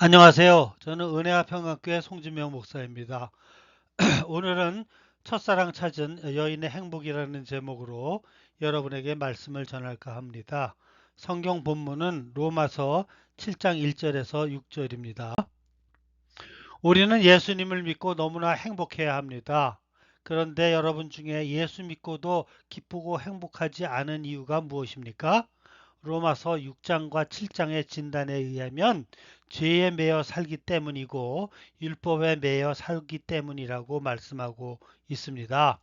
안녕하세요. 저는 은혜와 평강교회 송진명 목사입니다. 오늘은 첫사랑 찾은 여인의 행복이라는 제목으로 여러분에게 말씀을 전할까 합니다. 성경 본문은 로마서 7장 1절에서 6절입니다. 우리는 예수님을 믿고 너무나 행복해야 합니다. 그런데 여러분 중에 예수 믿고도 기쁘고 행복하지 않은 이유가 무엇입니까? 로마서 6장과 7장의 진단에 의하면 죄에 매여 살기 때문이고 율법에 매여 살기 때문이라고 말씀하고 있습니다.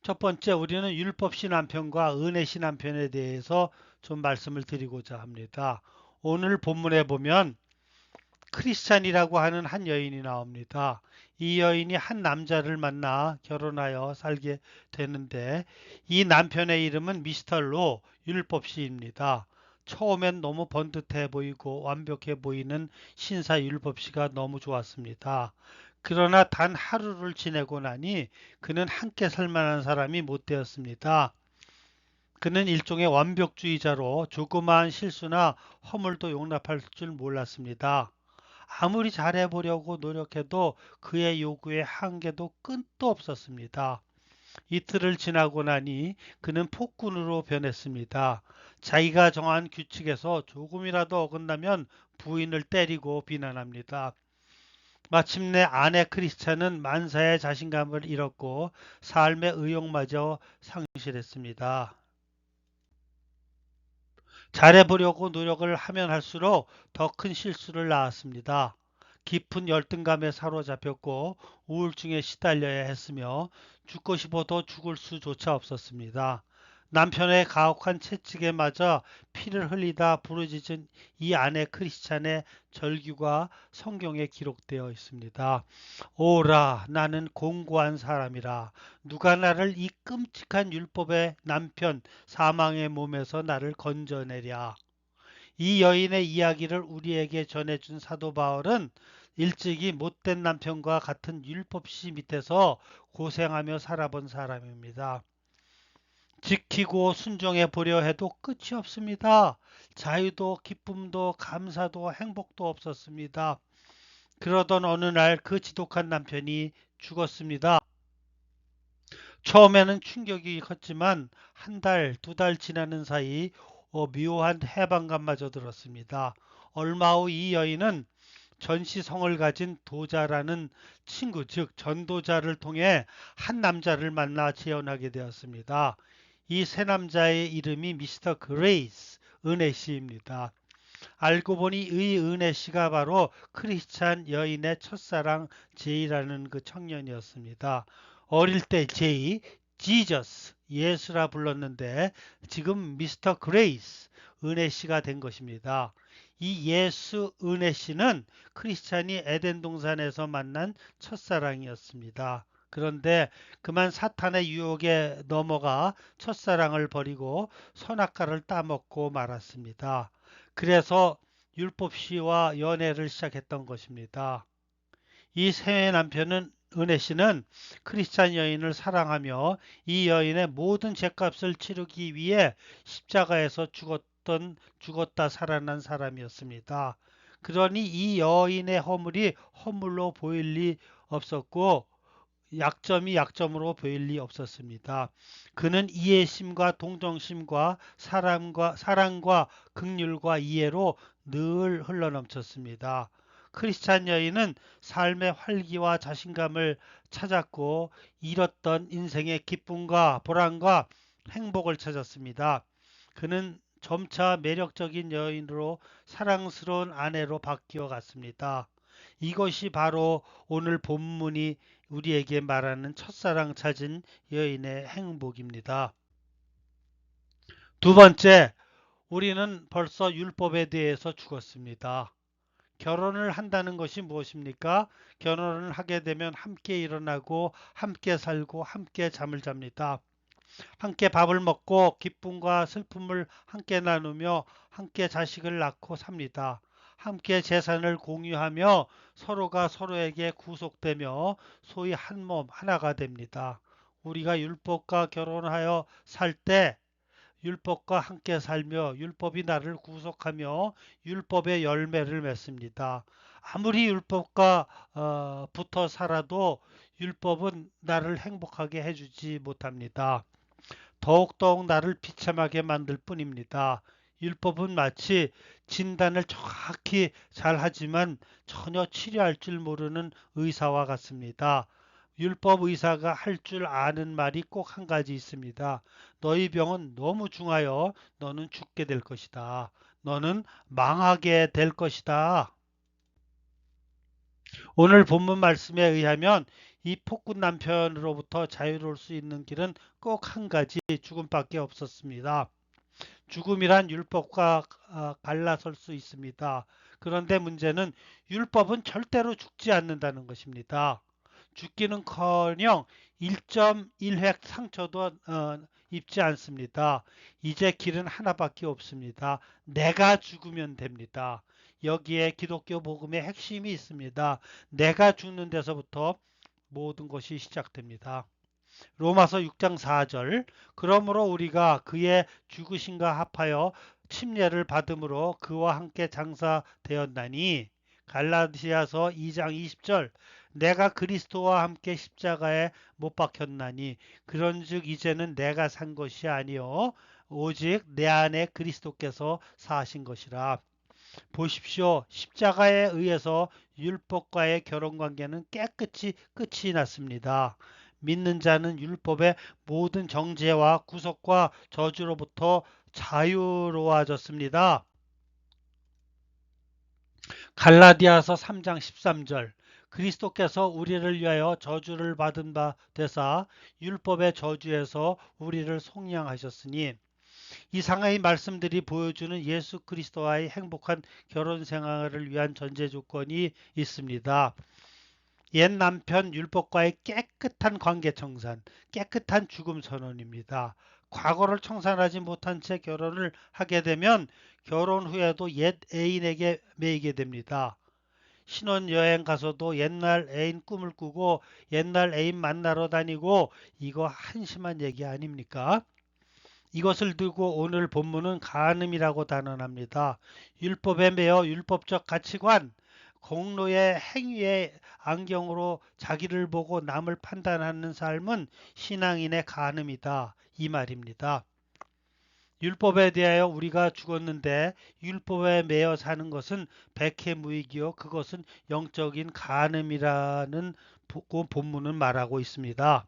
첫 번째, 우리는 율법 신앙편과 은혜 신앙편에 대해서 좀 말씀을 드리고자 합니다. 오늘 본문에 보면 크리스찬이라고 하는 한 여인이 나옵니다. 이 여인이 한 남자를 만나 결혼하여 살게 되는데 이 남편의 이름은 미스터 로 율법시입니다. 처음엔 너무 번듯해 보이고 완벽해 보이는 신사 율법시가 너무 좋았습니다. 그러나 단 하루를 지내고 나니 그는 함께 살 만한 사람이 못 되었습니다. 그는 일종의 완벽주의자로 조그마한 실수나 허물도 용납할 줄 몰랐습니다. 아무리 잘해보려고 노력해도 그의 요구에 한계도 끝도 없었습니다. 이틀을 지나고 나니 그는 폭군으로 변했습니다. 자기가 정한 규칙에서 조금이라도 어긋나면 부인을 때리고 비난합니다. 마침내 아내 크리스찬은 만사의 자신감을 잃었고 삶의 의욕마저 상실했습니다. 잘해보려고 노력을 하면 할수록 더 큰 실수를 낳았습니다. 깊은 열등감에 사로잡혔고 우울증에 시달려야 했으며 죽고 싶어도 죽을 수조차 없었습니다. 남편의 가혹한 채찍에 맞아 피를 흘리다 부르짖은 이 아내 크리스찬의 절규가 성경에 기록되어 있습니다. 오라, 나는 공고한 사람이라. 누가 나를 이 끔찍한 율법의 남편 사망의 몸에서 나를 건져내랴. 이 여인의 이야기를 우리에게 전해준 사도 바울은 일찍이 못된 남편과 같은 율법시 밑에서 고생하며 살아본 사람입니다. 지키고 순종해 보려 해도 끝이 없습니다. 자유도 기쁨도 감사도 행복도 없었습니다. 그러던 어느 날 그 지독한 남편이 죽었습니다. 처음에는 충격이 컸지만 한 달, 두 달 지나는 사이 묘한 해방감마저 들었습니다. 얼마 후 이 여인은 전시성을 가진 도자라는 친구, 즉 전도자를 통해 한 남자를 만나 재혼하게 되었습니다. 이 새 남자의 이름이 미스터 그레이스, 은혜 씨입니다. 알고 보니 의 은혜 씨가 바로 크리스찬 여인의 첫사랑 제이라는 그 청년이었습니다. 어릴 때 제이, 지저스, 예수라 불렀는데 지금 미스터 그레이스, 은혜 씨가 된 것입니다. 이 예수 은혜 씨는 크리스찬이 에덴 동산에서 만난 첫사랑이었습니다. 그런데 그만 사탄의 유혹에 넘어가 첫사랑을 버리고 선악과를 따먹고 말았습니다. 그래서 율법시와 연애를 시작했던 것입니다. 이 새 남편은 은혜 씨는 크리스찬 여인을 사랑하며 이 여인의 모든 죄값을 치르기 위해 십자가에서 죽었다 살아난 사람이었습니다. 그러니 이 여인의 허물이 허물로 보일 리 없었고 약점이 약점으로 보일 리 없었습니다. 그는 이해심과 동정심과 사랑과 긍휼과 이해로 늘 흘러넘쳤습니다. 크리스찬 여인은 삶의 활기와 자신감을 찾았고 잃었던 인생의 기쁨과 보람과 행복을 찾았습니다. 그는 점차 매력적인 여인으로 사랑스러운 아내로 바뀌어 갔습니다. 이것이 바로 오늘 본문이 우리에게 말하는 첫사랑 찾은 여인의 행복입니다. 두 번째, 우리는 벌써 율법에 대해서 죽었습니다. 결혼을 한다는 것이 무엇입니까? 결혼을 하게 되면 함께 일어나고 함께 살고 함께 잠을 잡니다. 함께 밥을 먹고 기쁨과 슬픔을 함께 나누며 함께 자식을 낳고 삽니다. 함께 재산을 공유하며 서로가 서로에게 구속되며 소위 한 몸 하나가 됩니다. 우리가 율법과 결혼하여 살 때 율법과 함께 살며 율법이 나를 구속하며 율법의 열매를 맺습니다. 아무리 율법과 붙어 살아도 율법은 나를 행복하게 해주지 못합니다. 더욱더욱 나를 비참하게 만들 뿐입니다. 율법은 마치 진단을 정확히 잘 하지만 전혀 치료할 줄 모르는 의사와 같습니다. 율법 의사가 할 줄 아는 말이 꼭 한 가지 있습니다. 너희 병은 너무 중하여 너는 죽게 될 것이다. 너는 망하게 될 것이다. 오늘 본문 말씀에 의하면 이 폭군 남편으로부터 자유로울 수 있는 길은 꼭 한 가지 죽음밖에 없었습니다. 죽음이란 율법과 갈라설 수 있습니다. 그런데 문제는 율법은 절대로 죽지 않는다는 것입니다. 죽기는커녕 1.1획 상처도 입지 않습니다. 이제 길은 하나밖에 없습니다. 내가 죽으면 됩니다. 여기에 기독교 복음의 핵심이 있습니다. 내가 죽는 데서부터 모든 것이 시작됩니다. 로마서 6장 4절 그러므로 우리가 그의 죽으심과 합하여 침례를 받음으로 그와 함께 장사되었나니 갈라디아서 2장 20절 내가 그리스도와 함께 십자가에 못 박혔나니 그런즉 이제는 내가 산 것이 아니요 오직 내 안에 그리스도께서 사신 것이라. 보십시오. 십자가에 의해서 율법과의 결혼관계는 깨끗이 끝이 났습니다. 믿는 자는 율법의 모든 정죄와 구속과 저주로부터 자유로워졌습니다. 갈라디아서 3장 13절 그리스도께서 우리를 위하여 저주를 받은 바 되사 율법의 저주에서 우리를 속량하셨으니 이상의 말씀들이 보여주는 예수 그리스도와의 행복한 결혼 생활을 위한 전제 조건이 있습니다. 옛 남편 율법과의 깨끗한 관계 청산, 깨끗한 죽음 선언입니다. 과거를 청산하지 못한 채 결혼을 하게 되면 결혼 후에도 옛 애인에게 매이게 됩니다. 신혼여행 가서도 옛날 애인 꿈을 꾸고 옛날 애인 만나러 다니고 이거 한심한 얘기 아닙니까? 이것을 두고 오늘 본문은 간음이라고 단언합니다. 율법에 매여 율법적 가치관, 공로의 행위의 안경으로 자기를 보고 남을 판단하는 삶은 신앙인의 간음이다. 이 말입니다. 율법에 대하여 우리가 죽었는데 율법에 매여 사는 것은 백해무익이요 그것은 영적인 간음이라는 본문은 말하고 있습니다.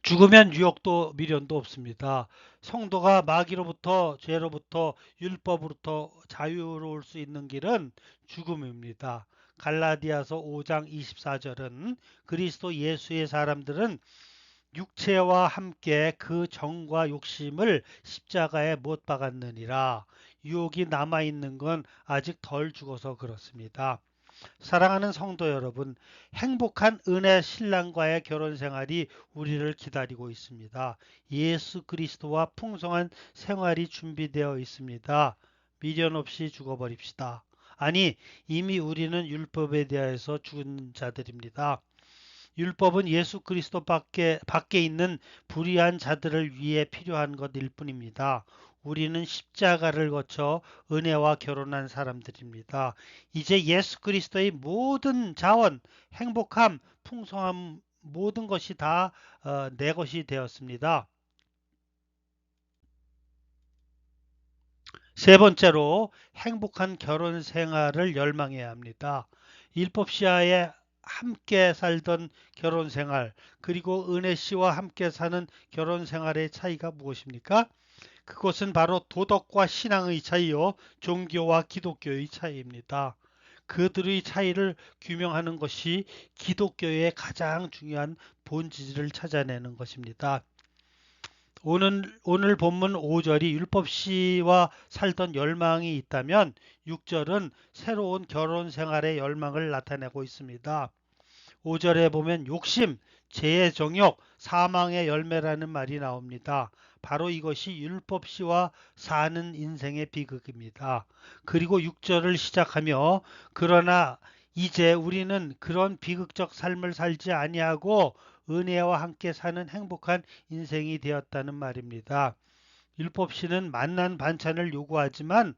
죽으면 유혹도 미련도 없습니다. 성도가 마귀로부터 죄로부터 율법으로부터 자유로울 수 있는 길은 죽음입니다. 갈라디아서 5장 24절은 그리스도 예수의 사람들은 육체와 함께 그 정과 욕심을 십자가에 못 박았느니라. 유혹이 남아있는 건 아직 덜 죽어서 그렇습니다. 사랑하는 성도 여러분, 행복한 은혜 신랑과의 결혼 생활이 우리를 기다리고 있습니다. 예수 그리스도와 풍성한 생활이 준비되어 있습니다. 미련 없이 죽어버립시다. 아니, 이미 우리는 율법에 대해서 죽은 자들입니다. 율법은 예수 그리스도 밖에 있는 불의한 자들을 위해 필요한 것일 뿐입니다. 우리는 십자가를 거쳐 은혜와 결혼한 사람들입니다. 이제 예수 그리스도의 모든 자원, 행복함, 풍성함 모든 것이 다 내 것이 되었습니다. 세 번째로 행복한 결혼 생활을 열망해야 합니다. 율법 시야에 함께 살던 결혼 생활, 그리고 은혜 씨와 함께 사는 결혼 생활의 차이가 무엇입니까? 그것은 바로 도덕과 신앙의 차이요, 종교와 기독교의 차이입니다. 그들의 차이를 규명하는 것이 기독교의 가장 중요한 본질을 찾아내는 것입니다. 오늘 본문 5절이 율법시와 살던 열망이 있다면 6절은 새로운 결혼 생활의 열망을 나타내고 있습니다. 5절에 보면 욕심, 죄의 정욕, 사망의 열매라는 말이 나옵니다. 바로 이것이 율법시와 사는 인생의 비극입니다. 그리고 6절을 시작하며 그러나 이제 우리는 그런 비극적 삶을 살지 아니하고 은혜와 함께 사는 행복한 인생이 되었다는 말입니다. 율법시는 맛난 반찬을 요구하지만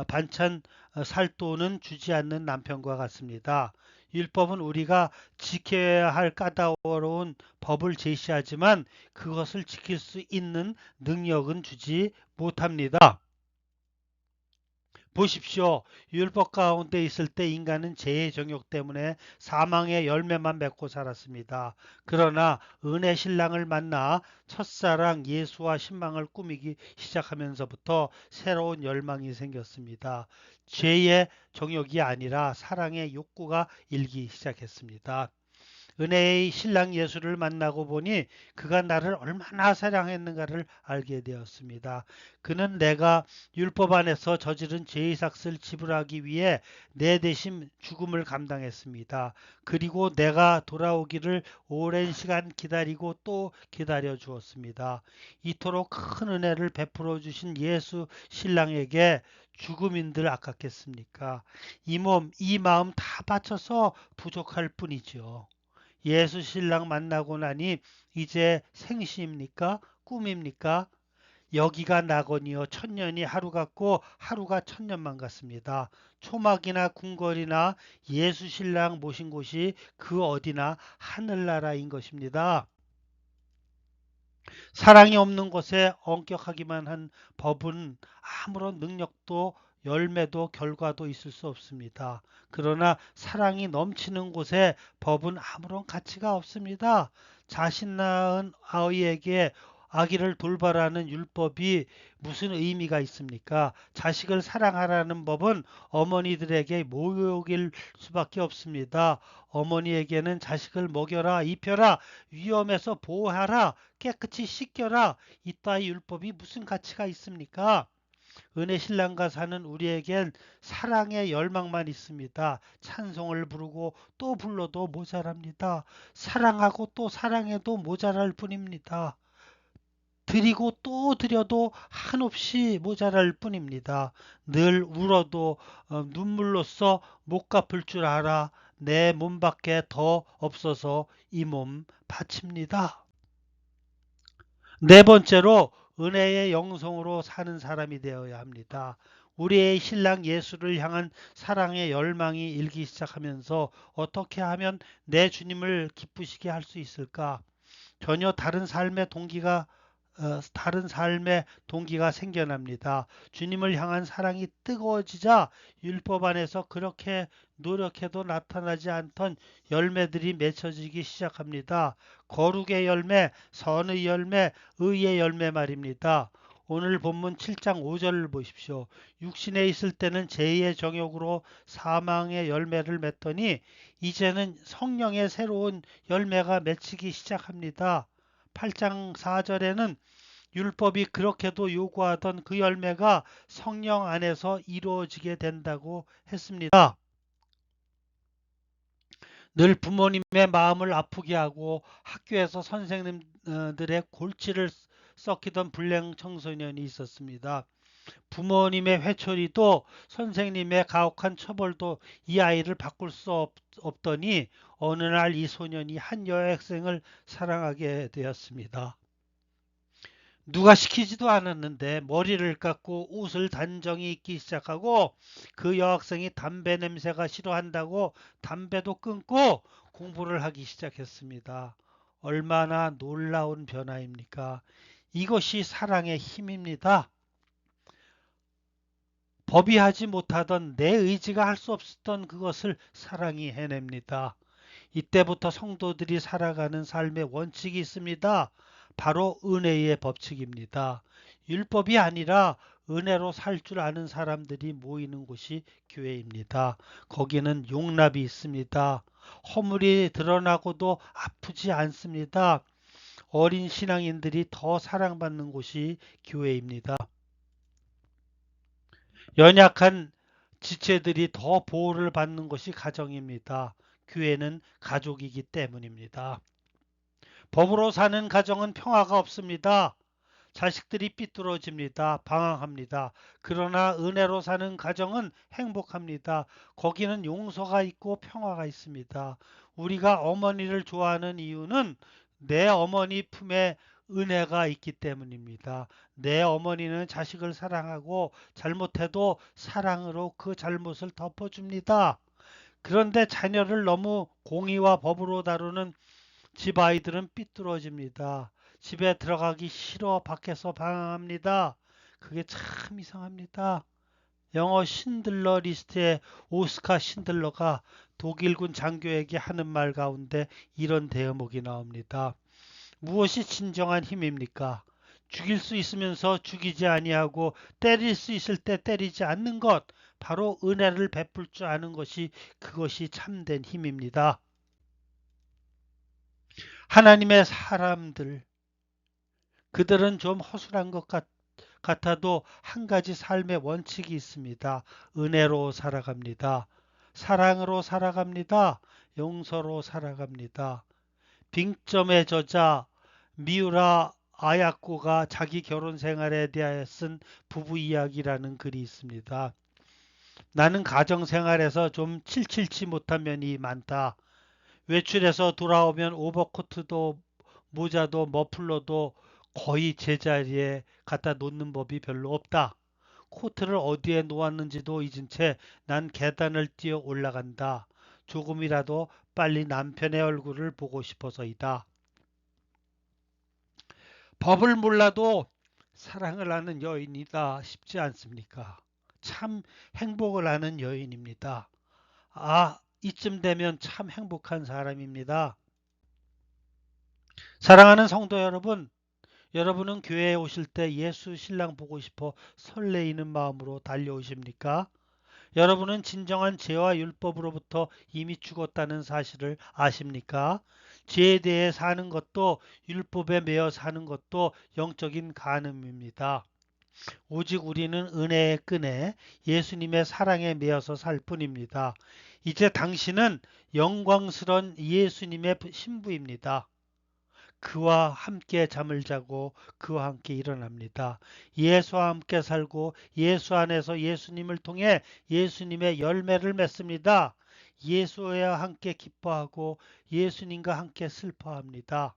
반찬 살 돈은 주지 않는 남편과 같습니다. 율법은 우리가 지켜야 할 까다로운 법을 제시하지만 그것을 지킬 수 있는 능력은 주지 못합니다. 보십시오. 율법 가운데 있을 때 인간은 죄의 정욕 때문에 사망의 열매만 맺고 살았습니다. 그러나 은혜 신랑을 만나 첫사랑 예수와 신방을 꾸미기 시작하면서부터 새로운 열망이 생겼습니다. 죄의 정욕이 아니라 사랑의 욕구가 일기 시작했습니다. 은혜의 신랑 예수를 만나고 보니 그가 나를 얼마나 사랑했는가를 알게 되었습니다. 그는 내가 율법 안에서 저지른 죄의 삭을 지불하기 위해 내 대신 죽음을 감당했습니다. 그리고 내가 돌아오기를 오랜 시간 기다리고 또 기다려 주었습니다. 이토록 큰 은혜를 베풀어 주신 예수 신랑에게 죽음인들 아깝겠습니까? 이 몸, 이 마음 다 바쳐서 부족할 뿐이죠. 예수 신랑 만나고 나니 이제 생시입니까? 꿈입니까? 여기가 낙원이요 천년이 하루 같고 하루가 천년만 같습니다. 초막이나 궁궐이나 예수 신랑 모신 곳이 그 어디나 하늘나라인 것입니다. 사랑이 없는 곳에 엄격하기만 한 법은 아무런 능력도 열매도 결과도 있을 수 없습니다. 그러나 사랑이 넘치는 곳에 법은 아무런 가치가 없습니다. 자신 낳은 아이에게 아기를 돌봐라는 율법이 무슨 의미가 있습니까? 자식을 사랑하라는 법은 어머니들에게 모욕일 수밖에 없습니다. 어머니에게는 자식을 먹여라, 입혀라, 위험해서 보호하라, 깨끗이 씻겨라. 이따위 율법이 무슨 가치가 있습니까? 은혜 신랑과 사는 우리에겐 사랑의 열망만 있습니다. 찬송을 부르고 또 불러도 모자랍니다. 사랑하고 또 사랑해도 모자랄 뿐입니다. 드리고 또 드려도 한없이 모자랄 뿐입니다. 늘 울어도 눈물로써 못 갚을 줄 알아 내 몸밖에 더 없어서 이 몸 바칩니다. 네 번째로 은혜의 영성으로 사는 사람이 되어야 합니다. 우리의 신랑 예수를 향한 사랑의 열망이 일기 시작하면서 어떻게 하면 내 주님을 기쁘시게 할 수 있을까? 전혀 다른 삶의 동기가 생겨납니다. 주님을 향한 사랑이 뜨거워지자 율법 안에서 그렇게 노력해도 나타나지 않던 열매들이 맺혀지기 시작합니다. 거룩의 열매, 선의 열매, 의의 열매 말입니다. 오늘 본문 7장 5절을 보십시오. 육신에 있을 때는 죄의 정욕으로 사망의 열매를 맺더니 이제는 성령의 새로운 열매가 맺히기 시작합니다. 8장 4절에는 율법이 그렇게도 요구하던 그 열매가 성령 안에서 이루어지게 된다고 했습니다. 늘 부모님의 마음을 아프게 하고 학교에서 선생님들의 골치를 썩히던 불량 청소년이 있었습니다. 부모님의 회초리도 선생님의 가혹한 처벌도 이 아이를 바꿀 수 없더니 어느 날 이 소년이 한 여학생을 사랑하게 되었습니다. 누가 시키지도 않았는데 머리를 깎고 옷을 단정히 입기 시작하고 그 여학생이 담배 냄새가 싫어한다고 담배도 끊고 공부를 하기 시작했습니다. 얼마나 놀라운 변화입니까? 이것이 사랑의 힘입니다. 법이 하지 못하던 내 의지가 할 수 없었던 그것을 사랑이 해냅니다. 이때부터 성도들이 살아가는 삶의 원칙이 있습니다. 바로 은혜의 법칙입니다. 율법이 아니라 은혜로 살 줄 아는 사람들이 모이는 곳이 교회입니다. 거기는 용납이 있습니다. 허물이 드러나고도 아프지 않습니다. 어린 신앙인들이 더 사랑받는 곳이 교회입니다. 연약한 지체들이 더 보호를 받는 것이 가정입니다. 교회는 가족이기 때문입니다. 법으로 사는 가정은 평화가 없습니다. 자식들이 삐뚤어집니다. 방황합니다. 그러나 은혜로 사는 가정은 행복합니다. 거기는 용서가 있고 평화가 있습니다. 우리가 어머니를 좋아하는 이유는 내 어머니 품에 은혜가 있기 때문입니다. 내 어머니는 자식을 사랑하고 잘못해도 사랑으로 그 잘못을 덮어줍니다. 그런데 자녀를 너무 공의와 법으로 다루는 집 아이들은 삐뚤어집니다. 집에 들어가기 싫어 밖에서 방황합니다. 그게 참 이상합니다. 영어 신들러 리스트에 오스카 신들러가 독일군 장교에게 하는 말 가운데 이런 대목이 나옵니다. 무엇이 진정한 힘입니까? 죽일 수 있으면서 죽이지 아니하고 때릴 수 있을 때 때리지 않는 것, 바로 은혜를 베풀 줄 아는 것이 그것이 참된 힘입니다. 하나님의 사람들, 그들은 좀 허술한 것 같아도 한 가지 삶의 원칙이 있습니다. 은혜로 살아갑니다. 사랑으로 살아갑니다. 용서로 살아갑니다. 빙점의 저자 미우라 아야코가 자기 결혼 생활에 대하여 쓴 부부 이야기라는 글이 있습니다. 나는 가정 생활에서 좀 칠칠치 못한 면이 많다. 외출해서 돌아오면 오버코트도 모자도 머플러도 거의 제자리에 갖다 놓는 법이 별로 없다. 코트를 어디에 놓았는지도 잊은 채 난 계단을 뛰어 올라간다. 조금이라도 빨리 남편의 얼굴을 보고 싶어서이다. 법을 몰라도 사랑을 하는 여인이다 싶지 않습니까? 참 행복을 하는 여인입니다. 아, 이쯤 되면 참 행복한 사람입니다. 사랑하는 성도 여러분, 여러분은 교회에 오실 때 예수 신랑 보고 싶어 설레이는 마음으로 달려오십니까? 여러분은 진정한 죄와 율법으로부터 이미 죽었다는 사실을 아십니까? 죄에 대해 사는 것도 율법에 매여 사는 것도 영적인 간음입니다. 오직 우리는 은혜의 끈에 예수님의 사랑에 매여서 살 뿐입니다. 이제 당신은 영광스런 예수님의 신부입니다. 그와 함께 잠을 자고 그와 함께 일어납니다. 예수와 함께 살고 예수 안에서 예수님을 통해 예수님의 열매를 맺습니다. 예수와 함께 기뻐하고 예수님과 함께 슬퍼합니다.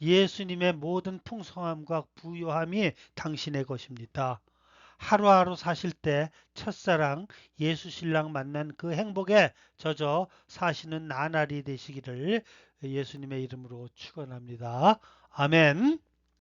예수님의 모든 풍성함과 부요함이 당신의 것입니다. 하루하루 사실 때 첫사랑 예수 신랑 만난 그 행복에 젖어 사시는 나날이 되시기를 예수님의 이름으로 축원합니다. 아멘.